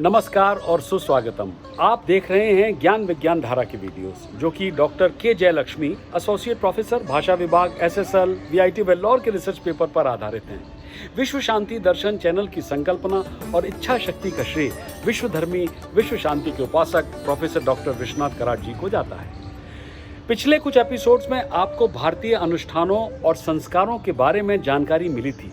नमस्कार और सुस्वागतम। आप देख रहे हैं ज्ञान विज्ञान धारा की वीडियोस, जो कि डॉक्टर के जयलक्ष्मी, एसोसिएट प्रोफेसर भाषा विभाग SSL VIT वेल्लोर के रिसर्च पेपर पर आधारित हैं। विश्व शांति दर्शन चैनल की संकल्पना और इच्छा शक्ति का श्रेय विश्वधर्मी विश्व शांति के उपासक प्रोफेसर डॉक्टर विश्वनाथ कराट जी को जाता है। पिछले कुछ एपिसोड्स में आपको भारतीय अनुष्ठानों और संस्कारों के बारे में जानकारी मिली थी।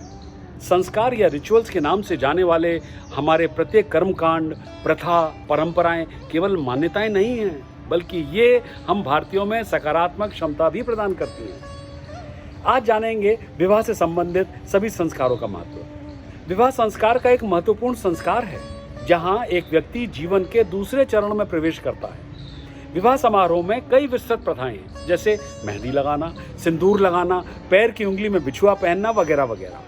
संस्कार या रिचुअल्स के नाम से जाने वाले हमारे प्रत्येक कर्मकांड, प्रथा, परंपराएं केवल मान्यताएं नहीं हैं, बल्कि ये हम भारतीयों में सकारात्मक क्षमता भी प्रदान करती हैं। आज जानेंगे विवाह से संबंधित सभी संस्कारों का महत्व। विवाह संस्कार का एक महत्वपूर्ण संस्कार है, जहां एक व्यक्ति जीवन के दूसरे चरण में प्रवेश करता है। विवाह समारोह में कई विस्तृत प्रथाएं हैं, जैसे मेहंदी लगाना, सिंदूर लगाना, पैर की उंगली में बिछुआ पहनना वगैरह वगैरह।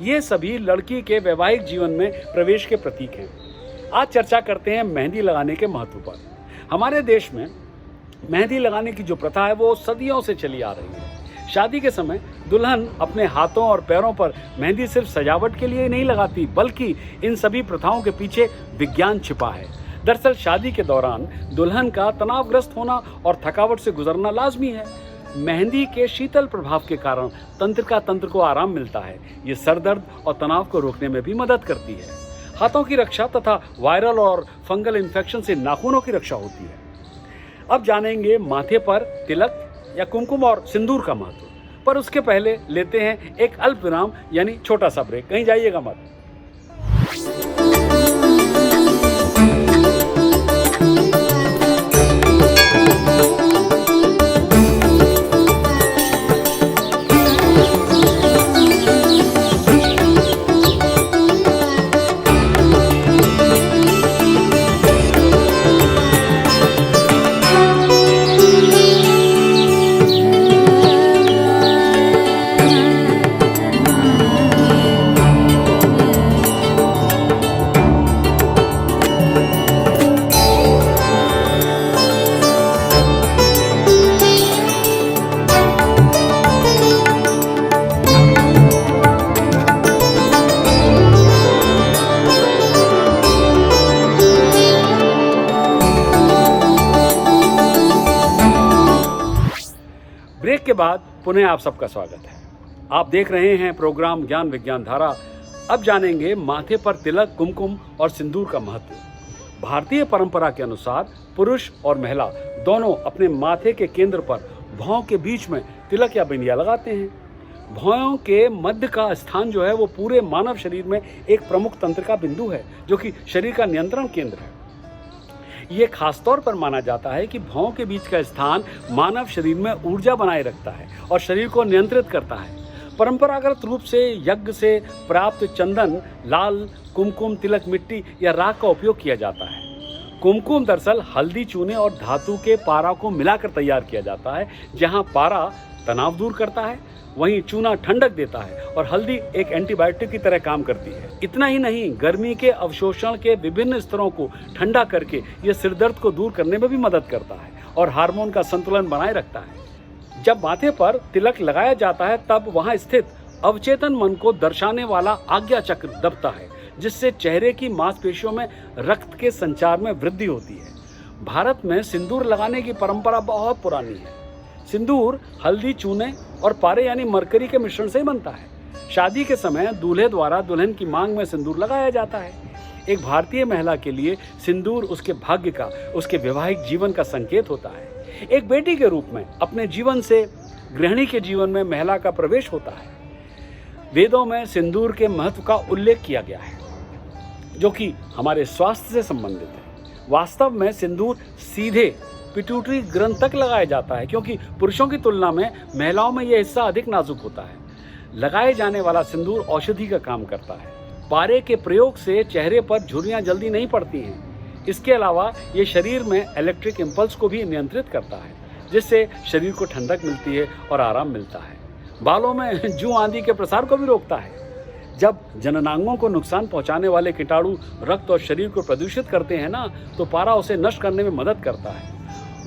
ये सभी लड़की के वैवाहिक जीवन में प्रवेश के प्रतीक हैं। आज चर्चा करते हैं मेहंदी लगाने के महत्व पर। हमारे देश में मेहंदी लगाने की जो प्रथा है वो सदियों से चली आ रही है। शादी के समय दुल्हन अपने हाथों और पैरों पर मेहंदी सिर्फ सजावट के लिए ही नहीं लगाती, बल्कि इन सभी प्रथाओं के पीछे विज्ञान छिपा है। दरअसल शादी के दौरान दुल्हन का तनावग्रस्त होना और थकावट से गुजरना लाजमी है। मेहंदी के शीतल प्रभाव के कारण तंत्र को आराम मिलता है। ये सर दर्द और तनाव को रोकने में भी मदद करती है। हाथों की रक्षा तथा वायरल और फंगल इन्फेक्शन से नाखूनों की रक्षा होती है। अब जानेंगे माथे पर तिलक या कुमकुम और सिंदूर का महत्व, पर उसके पहले लेते हैं एक अल्प विराम, यानी छोटा सा ब्रेक। कहीं जाइएगा मत। ब्रेक के बाद पुनः आप सबका स्वागत है। आप देख रहे हैं प्रोग्राम ज्ञान विज्ञान धारा। अब जानेंगे माथे पर तिलक, कुमकुम और सिंदूर का महत्व। भारतीय परंपरा के अनुसार पुरुष और महिला दोनों अपने माथे के केंद्र पर भौं के बीच में तिलक या बिंदिया लगाते हैं। भौं के मध्य का स्थान जो है वो पूरे मानव शरीर में एक प्रमुख तंत्र का बिंदु है, जो कि शरीर का नियंत्रण केंद्र है। ये खासतौर पर माना जाता है कि भौं के बीच का स्थान मानव शरीर में ऊर्जा बनाए रखता है और शरीर को नियंत्रित करता है। परंपरागत रूप से यज्ञ से प्राप्त चंदन, लाल कुमकुम, तिलक, मिट्टी या राख का उपयोग किया जाता है। कुमकुम दरअसल हल्दी, चूने और धातु के पारा को मिलाकर तैयार किया जाता है। जहां पारा तनाव दूर करता है, वहीं चूना ठंडक देता है और हल्दी एक एंटीबायोटिक की तरह काम करती है। इतना ही नहीं, गर्मी के अवशोषण के विभिन्न स्तरों को ठंडा करके यह सिरदर्द को दूर करने में भी मदद करता है और हार्मोन का संतुलन बनाए रखता है। जब माथे पर तिलक लगाया जाता है, तब वहां स्थित अवचेतन मन को दर्शाने वाला आज्ञा चक्र दबता है, जिससे चेहरे की मांसपेशियों में रक्त के संचार में वृद्धि होती है। भारत में सिंदूर लगाने की परंपरा बहुत पुरानी है। सिंदूर हल्दी, चूने और पारे यानी मरकरी के मिश्रण से ही बनता है। शादी के समय दूल्हे द्वारा दुल्हन की मांग में सिंदूर लगाया जाता है। एक भारतीय महिला के लिए सिंदूर उसके भाग्य का, उसके वैवाहिक जीवन का संकेत होता है। एक बेटी के रूप में अपने जीवन से गृहिणी के जीवन में महिला का प्रवेश होता है। वेदों में सिंदूर के महत्व का उल्लेख किया गया है, जो कि हमारे स्वास्थ्य से संबंधित है। वास्तव में सिंदूर सीधे पिट्यूटरी ग्रंथ तक लगाया जाता है, क्योंकि पुरुषों की तुलना में महिलाओं में यह हिस्सा अधिक नाजुक होता है। लगाए जाने वाला सिंदूर औषधि का काम करता है। पारे के प्रयोग से चेहरे पर झुर्रियां जल्दी नहीं पड़ती हैं। इसके अलावा ये शरीर में इलेक्ट्रिक इम्पल्स को भी नियंत्रित करता है, जिससे शरीर को ठंडक मिलती है और आराम मिलता है। बालों में जूं आदि के प्रसार को भी रोकता है। जब जननांगों को नुकसान पहुंचाने वाले कीटाणु रक्त और शरीर को प्रदूषित करते हैं ना, तो पारा उसे नष्ट करने में मदद करता है।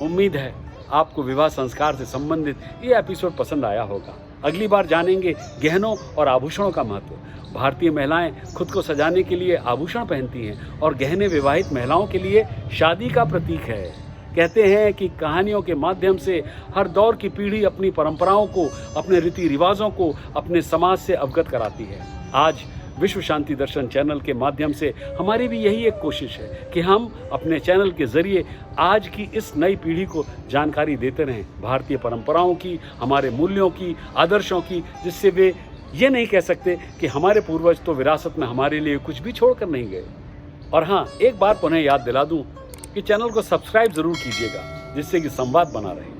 उम्मीद है आपको विवाह संस्कार से संबंधित ये एपिसोड पसंद आया होगा। अगली बार जानेंगे गहनों और आभूषणों का महत्व। भारतीय महिलाएं खुद को सजाने के लिए आभूषण पहनती हैं और गहने विवाहित महिलाओं के लिए शादी का प्रतीक है। कहते हैं कि कहानियों के माध्यम से हर दौर की पीढ़ी अपनी परंपराओं को, अपने रीति रिवाजों को, अपने समाज से अवगत कराती है। आज विश्व शांति दर्शन चैनल के माध्यम से हमारी भी यही एक कोशिश है कि हम अपने चैनल के जरिए आज की इस नई पीढ़ी को जानकारी देते रहें भारतीय परंपराओं की, हमारे मूल्यों की, आदर्शों की, जिससे वे ये नहीं कह सकते कि हमारे पूर्वज तो विरासत में हमारे लिए कुछ भी छोड़कर नहीं गए। और हाँ, एक बार पुनः याद दिला दूं कि चैनल को सब्सक्राइब जरूर कीजिएगा, जिससे कि संवाद बना रहे।